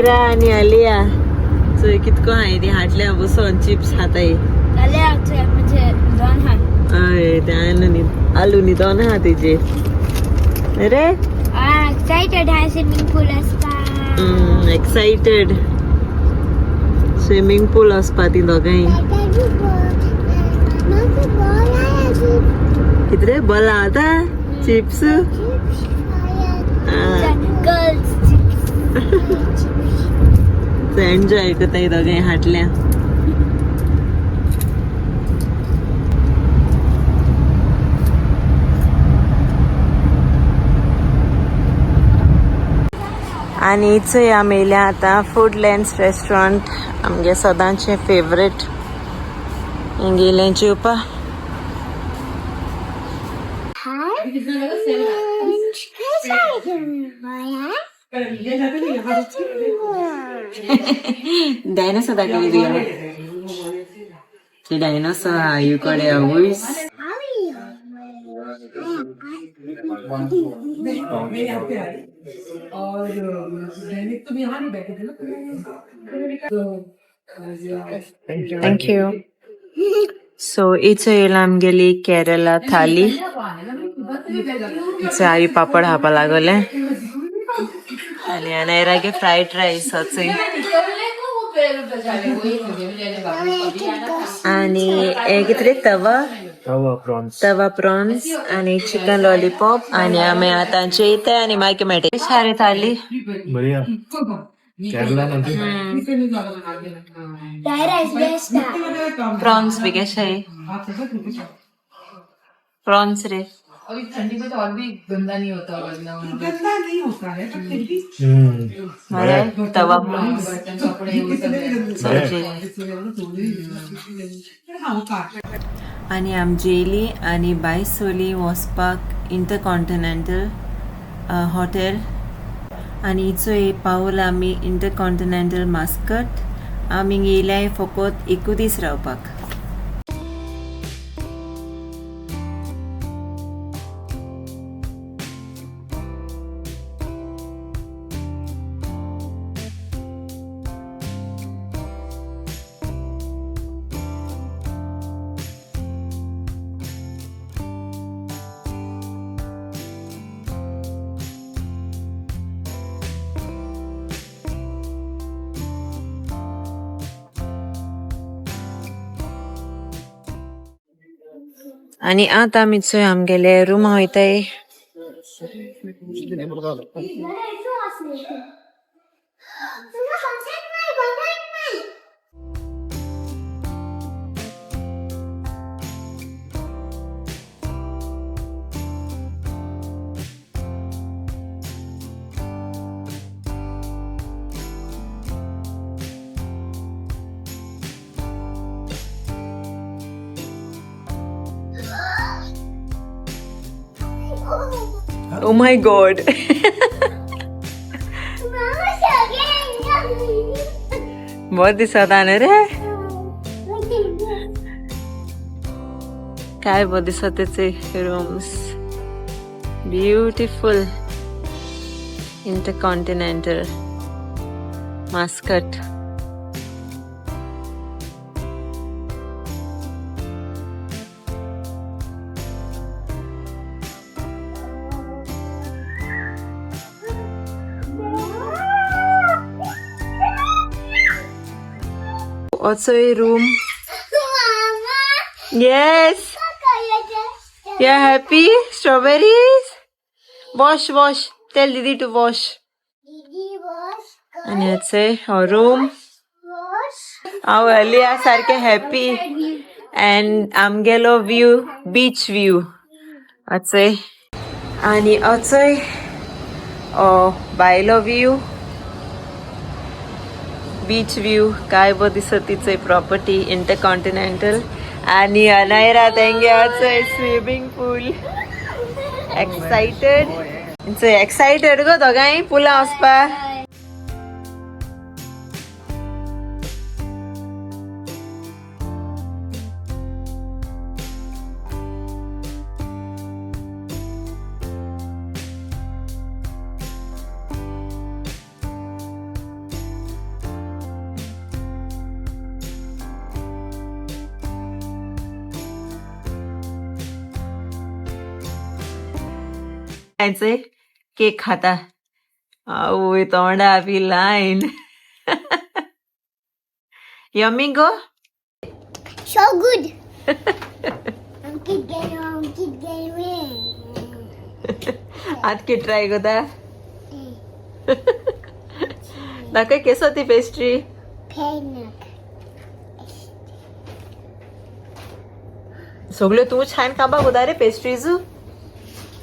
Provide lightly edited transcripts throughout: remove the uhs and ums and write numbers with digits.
अनायरा आणि आलिया चोय कितको हाय ती हाटल्या बसून चिप्स खाताय अय ते आलू नी दोन हा तिचे अरे एक्साइटेड है स्विमिंग पूल एक्साइटेड स्विमिंग पूल असपा ती दोगांय कितरे बला आता चिप्स एन्जॉय करताय दोगांय हाटल्या आणि इथं आमी येयल्या आता फूडलँड्स रेस्टॉरंट आमगे सदांचे फेवरेट हिंगेले जेवपा डायनोसॉर दाखवली ते डायनोसॉर यू कडे वॉइस थँक यू सो इथं येयला आमगेली केरला थाली चारी पापड हापा लागले आणि अनायरागे फ्राईड राईस असे आणि किती तवा प्रॉन्स आणि चिकन लॉलीपॉप आणि आम्ही आता जेते आणि मायके मेटे सारे थाली प्रॉन्स भी कैसे है प्रॉन्स रे अभी ठंडी में तो और भी गंदा नहीं होता है तवा प्रॉन्स आणि आमची येयली आणि बायस चोली वचपाक इंटरकॉन्टिनेंटल हॉटेल आणि इचो पावला आमी इंटरकॉन्टिनेंटल मास्कट आमी येयल्याय फकत एकू दीस रावपाक आणि आता आमी चोय आमगेले रूम वयताय Oh my god. बहुत दिसत आहे रे काय बहुत दिसत त्याचे rooms beautiful intercontinental mascot Also a room. Yes. You're happy? Strawberries? Wash. Tell Didi to wash. And it's a room. Our Alia sarke happy. And Amgelo view, beach view. That's a. And also Bailo view. Beach view काय बो दिसतीचे property intercontinental आणि Anaira तेंग्याचं swimming पूल excited गो दोगांय पुला वचपा खायचंय cake खाता आवय तोंडा बी लाईन यम्मी गो So good. Keep getting. आज की ट्राय कोता दाखय केस होती पेस्ट्री Panic. सगळ्यो तू छान काबा गोदा रे पेस्ट्रीज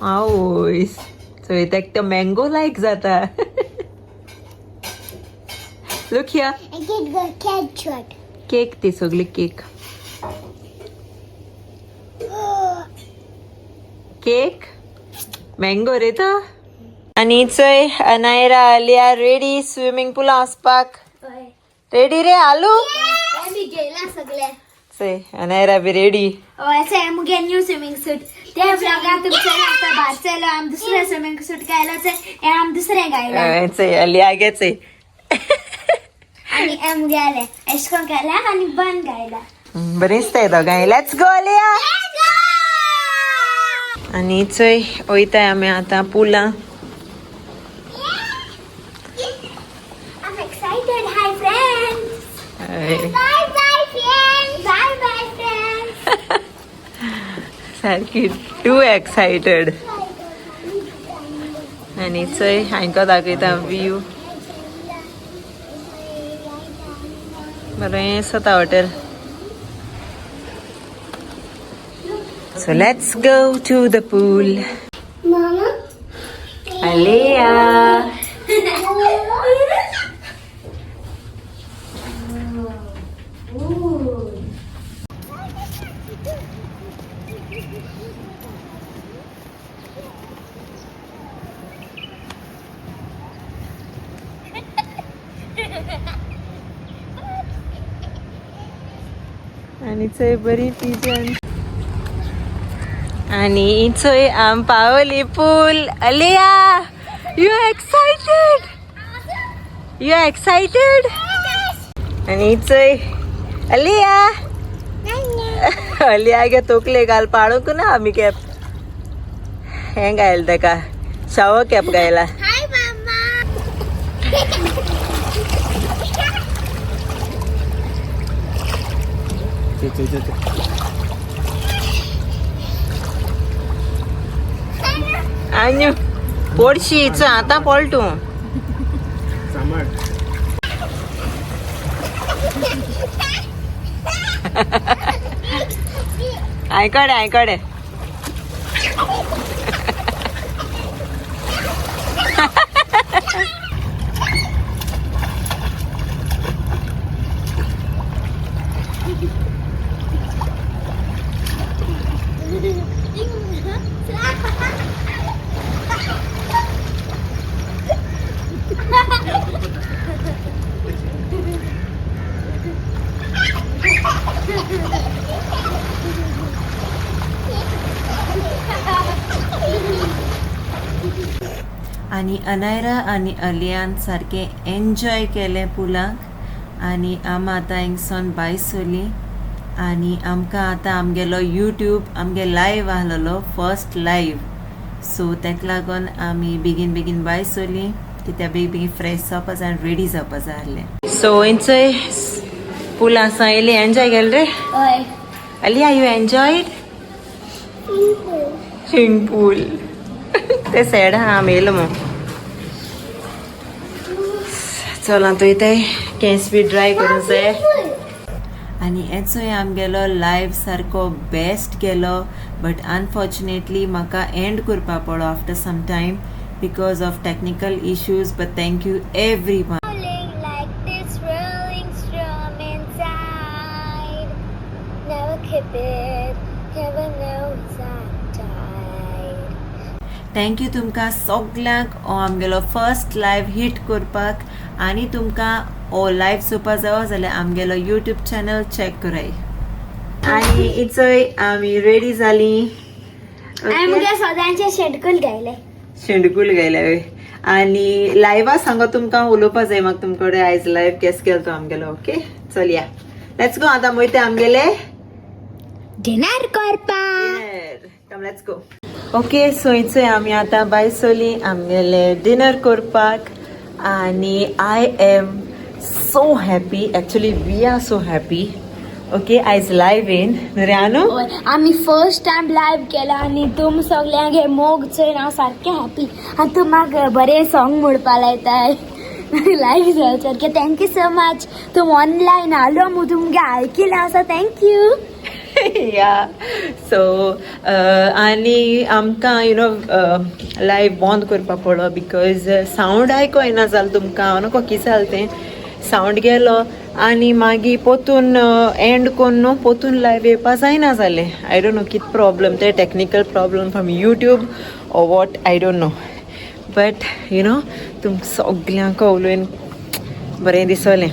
आवय सो एक तो मँगो लायक जाता look here I get the ketchup. Cake ती सगळी केक केक मँगो रे तो आणि चय अनायरा आलिया रेडी स्विमिंग पूल वचपाक रेडी रे आलू आम्ही गेला सगळे चय अनायरा बी रेडी असं आमगे न्यू स्विमिंग सूट ते ब्लॉगात तुमचं आता बारचेलो आम दुसरे स्विमिंग सूट गायलाच आहे आम दुसरे गायला चय आलिया गे चय आणि आम गेले एशकोन गायला आणि बन गायला बरें दिसता दोगांय लेट्स गो आलिया आणि चय वयताय आमी आतां पुला I'm excited. Hi friends. Bye bye friends. Bye bye friends. सारकी टू एक्सायटेड आणि चय हांकां दाखयता व्यू बरें आसा hotel so let's go to the pool Mama. आलिया आणि चय बरी पिजन आणि चय आम पावली पूल आलिया यू एक्सायटेड आणि चय आलिया आलिया गे तोकले घाल पाळूंक ना आमी कॅप हें गायल तेका शावर कॅप गायला Hi mama. आन्यू पोडशी आता पळटू आयकडे आणि अनायरा आणि अलियान सारखे एन्जॉय केले पुलाक आणि आम आतां हिंगसोन भायर सरली आणि आमकां आतां आमगेलो यूट्यूब आमगे लायव्ह आहलोलो फर्स्ट लायव्ह सो तेका लागून आमी बेगीन भायर सरली कित्याक बेगीन फ्रेश जावपा जाय आनी रेडी जावपा जाय आहलें सो इंचय पूल आसा येयली एन्जॉय केले रे Oi. Aliya you enjoyed swimming pool ते सॅड आहा आमी येयलो मग चला तो इथे केस बी ड्राय करूं जाय आणि हेचोय आमगेलो लायव्ह सारको बेस्ट गेलो बट अनफॉर्च्युनेटली म्हाका एंड करपा पडलो after some time because of technical issues but thank you everyone Rolling like this rolling storm inside. Never keep it. Heaven knows I'm tired. Thank you तुमकां सगल्यांक हो आमगेलो फर्स्ट लायव्ह हिट करपाक आणि तुमकां हो लायव्ह चोवपा जावो जाल्यार आमगेलो यूट्यूब चॅनल चॅक कराय आणि इचोय आमी रेडी जाली आमगे सदांचे शेडकूल गायले शेंडकूल गेले आणि लायव्हा सांगो तुमकां उलोवपा जाय म्हाका तुमचे कडेन आयज लायव्ह केस केलो तो आमगेलो ओके चल या लेट्स गो आतां वयता आमगेले डिनर करपा come let's go okay so इथे आम्ही आता बाय सोली आमगेले डिनर करपाक आणि I am so happy actually we are so happy okay आयज लायव्ह इन रे आनू आम्ही फर्स्ट टाइम लाईव्ह केला आणि तुम सगळ्यांगे मोग चोय हांव सारकें हॅपी आनी तूं म्हाका बरें सॉंग म्हणपा लायताय लाईव्ह जावचे थँक्यू सो मच तुम ऑनलायन आलो मू तुमगे आयकिलें आसा थँक्यू या सो आनी आमकां यू नो लायव्ह बंद करपा पडलो बिकॉज सावंड आयको येना जालें तुमकां हांव नको कितें जालें तें सावंड गेलो आनी मागीर पोतून एंड कोन्न न्हू पोतून लायव्ह येवपा जायना जालें आय डोंट नो कितें प्रॉब्लम ते technical problem from YouTube or what I don't know but you know तुमकां सगल्यांक उलोवन बरें दिसलें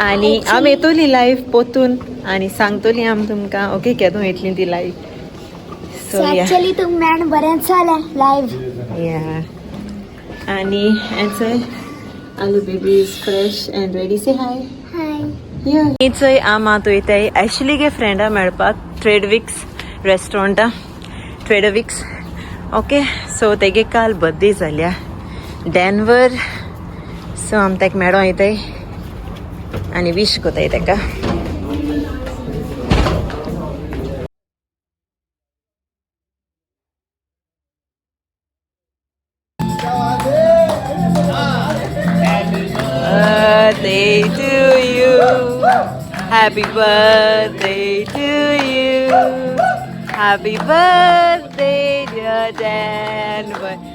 आनी आमी येतोली लायव्ह पोतून आनी सांगतोली आमी तुमकां ओके केदों येतली ती लायव्ह सो एक्चुअली तुम मॅन बरें जालें लायव्ह या आनी चोय आलू baby is fresh and ready say hi hi चोय आम वयताय ॲक्च्युली गे फ्रेंडा मेळपाक ट्रेडविक्स रेस्टॉरंटा ट्रेडविक्स ओके सो तेगे काल बर्थडे जाल्या डॅनवर सो आमी तेका मेळों येताय आनी विश कोताय तेका birthday to you. Happy birthday to you. Happy birthday, dear Dan.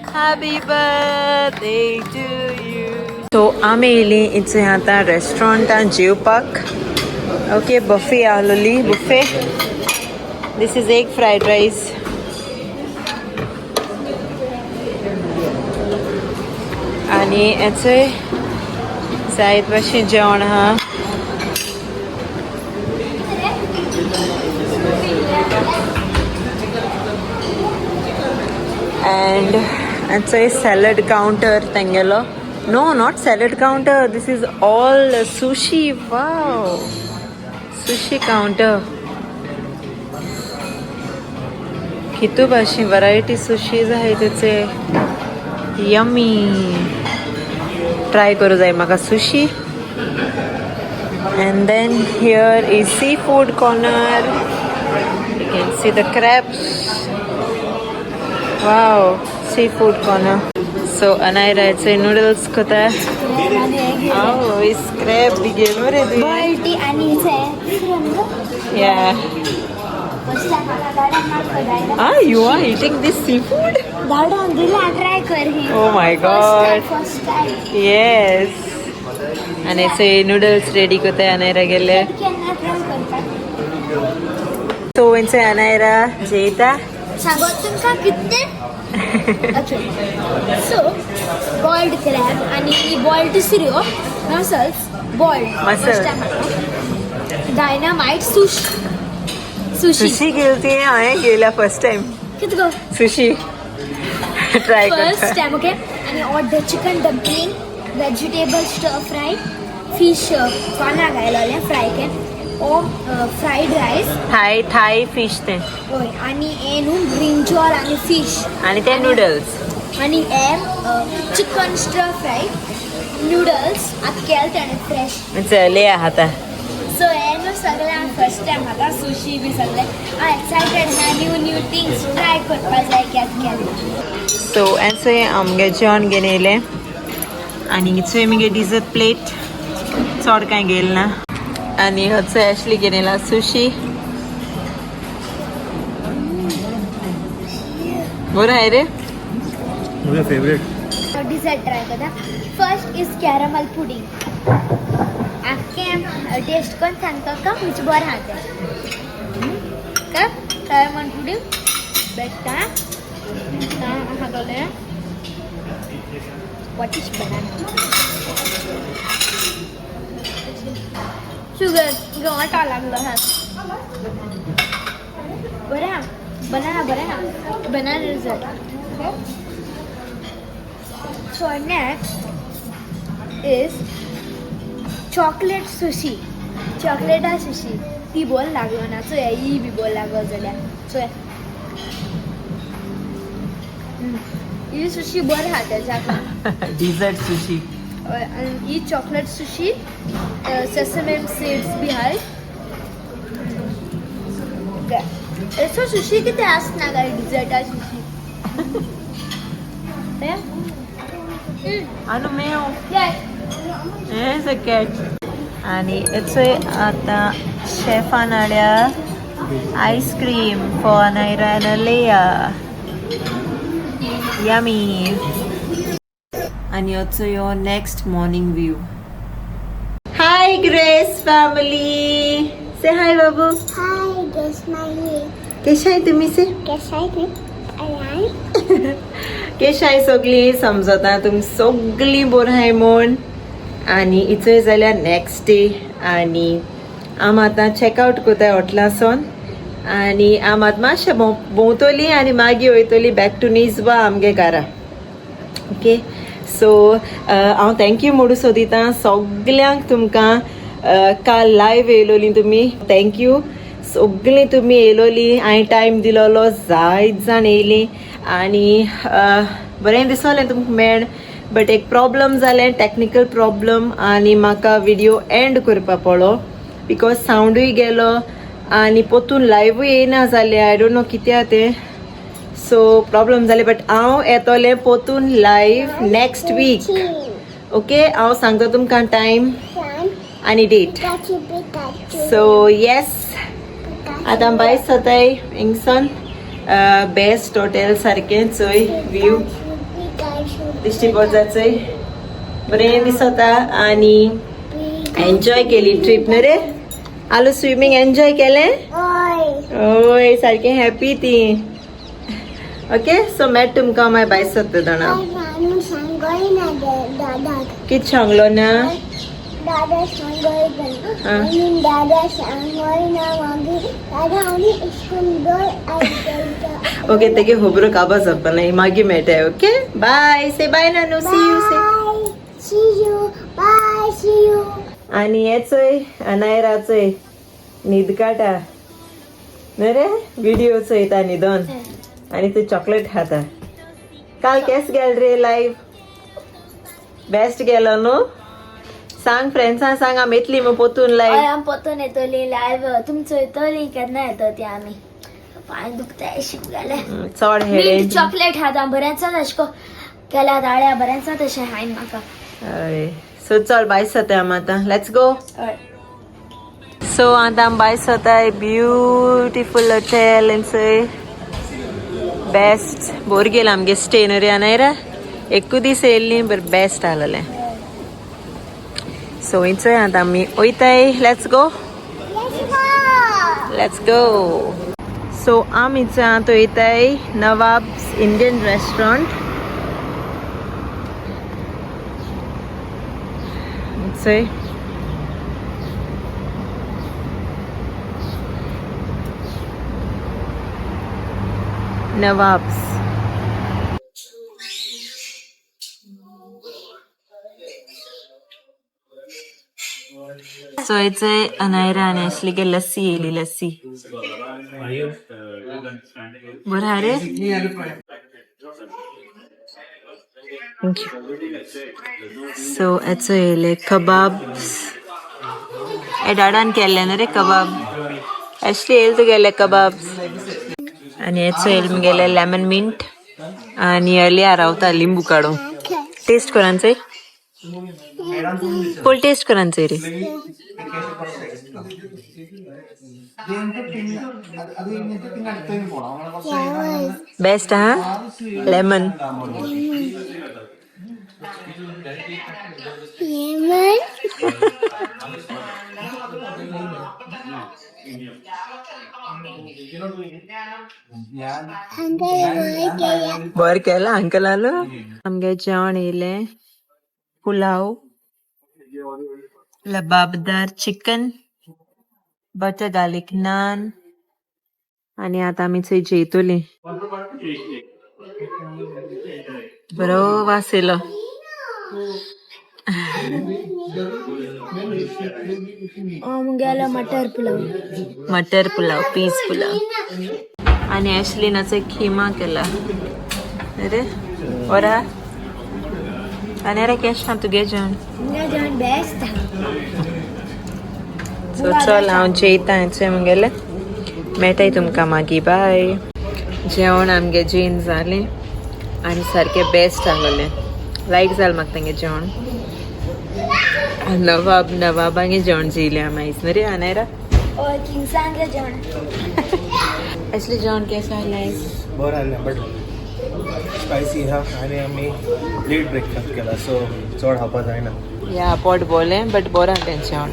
Happy birthday to you. So आमी येयली इथे आतां रेस्टॉरंटान जेवपाक ओके बफे आहलोली buffet this is egg fried rice आनी हेचोय जायत भाशेन जेवण आहा and हेचोय सॅलड काउंटर तेंगेलो no not salad counter this is all sushi wow sushi counter कितू भाशेन वरायटी सुशीज आहाय तेचे यम्मी ट्राय करूं जाय म्हाका sushi and then here is seafood corner you can see the crabs wow seafood corner so Anaira it's a noodles kota oh is crab bigel more do बल्टी आणि yeah you are eating this seafood दाडा दिला try कर ही oh my god first time yes आणि ते noodles ready करते अनायरा गेले केन्ना try करता तो वंचे अनायरा जेता सांगत तुमकां कितने ओके सो बॉइल्ड क्रॅब आणि बॉइल्ड सिरियो mussels boiled Mussels. Dynamite sushi sushi गेलती हांवें गेल्या फर्स्ट टाइम कितें गो सुशी ट्राय फर्स्ट करता टाइम ओके आणि order chicken dumpling vegetable stir fry fish पानां घायलोलें फ्राय केन ओ फ्रायड रायस थाय फिश ते हय आनी हे न्हू ब्रिंजॉल आनी फिश आणि ते नूडल्स आनी हे चिकन स्टर फ्राय नूडल्स आतां केले ताणें फ्रेश चले आता सो हे न्हू सगळ्यांक फर्स्ट टायम म्हाका सुशी बी सगळें हांव एक्सायटेड हा न्यू थिंग्स ट्राय करपा जाय केलें सो एसो आमगे जेवण घेवन येयलें आनी इचोय मगे डिजर्ट प्लेट चड कांय गेल ना आनी होचो ॲशली घेवन येयला सुशी बरो हाय रे तुझा फेवरेट डिजर्ट ट्राय करता फर्स्ट इज कॅरमल पुडिंग आख्खें टेस्ट करून सांगता का खंयचें बरें आहा तें का कॅरमल पुडिंग बेस्ट हागोलें वॉट इज बनाना शुगर गवाटा लागलो हा बरें आहा बनाना बरें आहा banana dessert So next is chocolate sushi. Chocolate sushi. ती बोल लागलो ना सो ही बी बोल लागलो जाल्यार सो ही सुशी बरं हा त्याच्या डिझर्ट सुशी. आणि ही चॉकलेट सुशी सेसमे सीड्स बी आहे. एसो सुशी किती असणार काय डिझर्ट आहे सुशी. अनु मेव हेच कॅट. आणि येतोय आता शेफान आल्या आईस्क्रीम फॉर नायरा लेया. यमी. आणि also your next morning view. Hi Grace family. Say hi Babu. High guess माय कशा आहे तुम्ही? से कशा आहे कशा आहे सगळी समजता तुम्ही सगळी बरं आहे म्हण. आणि इथं जाल्यार नेक्स्ट डे आणि आम आतां चॅकआउट कोताय हॉटेलासून आणि आम आतां मातशें भोंवतली आणि मागीर वयतली बॅक टू निजवा आमगे घरा. ओके सो हांव थँक्यू म्हणू सोदितां सगल्यांक तुमकां. काल लायव्ह येयलोली तुमी थँक्यू सगळीं तुमी येयलोली. हांवें टायम दिलोलो जायत जाण येयलीं आणि बरें दिसलें तुमकां मेळ. बट एक प्रॉब्लम जालें टॅक्निकल प्रॉब्लम आणि म्हाका व्हिडिओ एंड करपा पडलो बिकॉज सावंडूय गेलो आणि पोतून लायव्हूय येयना जालें. आय डोंट नो कित्याक तें. सो प्रॉब्लम जालें बट हांव येतोलें पोतून लायव्ह नेक्स्ट वीक. ओके हांव सांगता तुमकां टायम आणि डेट. सो येस आतां भायर सताय हिंगसन बेस्ट हॉटेल सारकें चोय व्यू दिश्टी पडटा चोय बरें दिसता आणि एन्जॉय केली ट्रीप न्हू रे. आलू स्विमींग एन्जॉय केलें. ओय सारकें हॅपी ती. ओके सो मेट तुमकां मागीर भायर सरता जाणा. कित सांगलो ना दादा सांगोय दादा सांगोय ना मागीर दादा आनी स्कूल ओके तेगे खबरो काबा जावपाना मागीर मेळटाय. Okay bye say bye Nanu see you see you. आणि हेचोय नायराचोय न्हीद काटा न्हू रे व्हिडिओ चोयता न्हिदोन आणि तू चॉकलेट खाता. काल केस गेल रे लायव्ह बेस्ट गेलो न्हू. सांग फ्रेंड्सां सांग आमी येतली मग पोतून लायव्ह. आम पोतून येतली लायव्ह तुमचो येतली केन्ना येतो ती आमी. पांय दुखताय शिकले चड हेडे चॉकलेट खाता बरेंच अशको केल्या दाळ्या बरेंच तशें हायन म्हाका. हय सो चल भायर सताय आम आतां लेट्स गो. सो आतां भायर सताय ब्युटिफूल हॉटेल एन्सय बेस्ट बोर गेला आमगे स्टे न्हू रे नायरा. एकू दीस येयल्ली बट बेस्ट आहलें. सो इंचोय आतां आमी वयताय. Let's go let's go. So आमी आतां वयताय नवाब्स इंडियन रेस्टॉरंट. इंचोय नवाब्स. सो इथं अनायरा आणि असली की लस्सी येली लस्सी बरं रे. सो याचं येले कबाब्स हे डाडान केले ना रे कबाब. ऍक्च्युली येईल तर गेले कबाब्स आणि याचं येईल गेले लेमन मिंट आणि अर्लिया रावता लिंबू काढून. टेस्ट करांचंय फुल टेस्ट करांचंय रे. बेस्ट हा लेमन बर केला अंकल आलो. आमगे जेवण येयले पुलाव लबाबदार चिकन बटर गार्लिक नान आणि आता आम्ही थंय जेयतली. बरो वास येयलो. मुंग्याला मटर पुलाव पीस पुलाव आणि ऍशलीनाचं खिमा केला अरे ओरा आनी रे केश तुगे जेवण जेवण बेस्ट सो चल हांव जेयता हेचें मुगेलें मेळटाय तुमकां मागीर बाय. जेवण आमगे जेवन जालें आनी सारकें बेस्ट आहलें. लायक जालें म्हाका तेंगे जेवण. नवाबांगे जेवण जेयलें आमी आयज न्ही रे अनायरा. और किंगसांगे जेवण असलें जेवण केशें आहलें आयज. बरं आहलें बट स्पायसी हा आनी आमी लेट ब्रेकफास्ट केला सो चड खावपा जायना. या पोट बोलें बट बरें आहलें जेवण.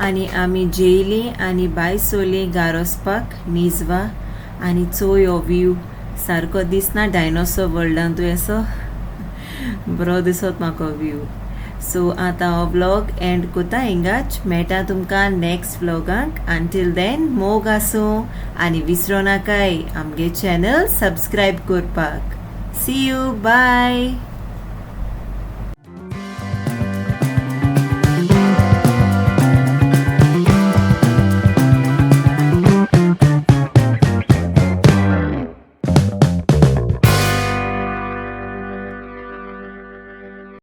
आनी आमी जेयलीं आनी भायर सोलीं गारोसपाक निजवा आनी चोय हो व्यू सारको दिसना डायनोसॉर वर्ल्डान तूं असो बरो दिसत म्हाका व्यू. सो आतां हो व्लॉग एंड कोता हिंगाच. मेळटा तुमकां नेक्स्ट व्लॉगाक. अंटील देन मोग आसूं आनी विसरो नाकाय आमगे चॅनल सबस्क्रायब करपाक. See you bye.